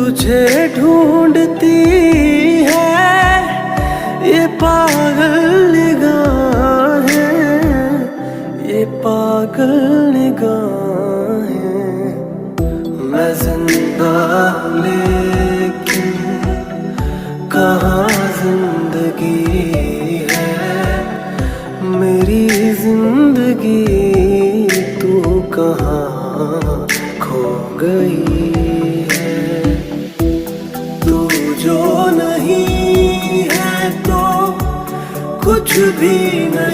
तुझे ढूंढती है ये पागल निगाहें, ये पागल निगाहें। मैं जिंदा लेकिन कहाँ जिंदगी है, मेरी जिंदगी तू कहाँ खो गई है। तू जो नहीं है तो कुछ भी नहीं।